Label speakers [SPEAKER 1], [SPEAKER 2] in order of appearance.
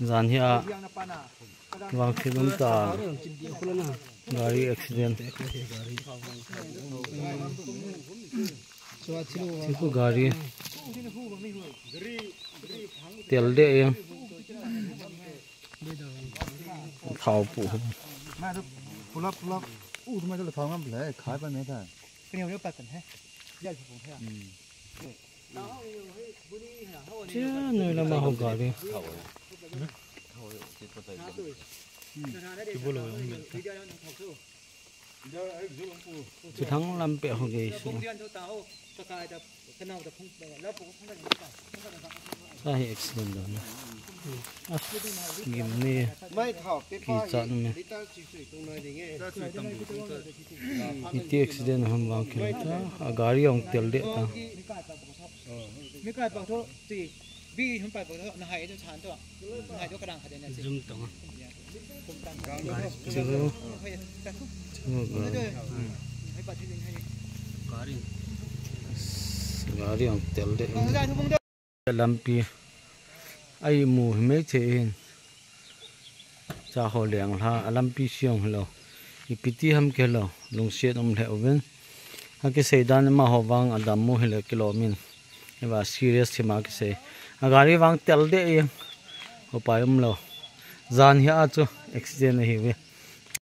[SPEAKER 1] Zan hi a wang thilum ta gari accident chiku gari tel de yang thau pu
[SPEAKER 2] pulap mai cho là thau ngam lại khai ba mấy thằng
[SPEAKER 3] cái nhiều nước bạc cần hết giờ chụp thế
[SPEAKER 1] chứ nơi là mà học gari chỉ thắng làm bẹo học gì sao hiện accident đó nghiệm nè kỳ chọn nè cái accident hầm vào kia ta gari ông tel đệ ta
[SPEAKER 3] mấy cái bảo thôi thì vì không phải bảo thôi là hay cho chán thôi hay cho cái đằng hay này zoom tổng
[SPEAKER 1] gari ông tel đệ làm pi ai mù mấy thế cha họ liền ha làm pi xiong lo ipiti ham ke lo lung set om le oven ha ke seidan ma ho wang adam mo hele kilomin eba serious thima ke se agari wang tel de ho pai lo zan hi a chu accident hi we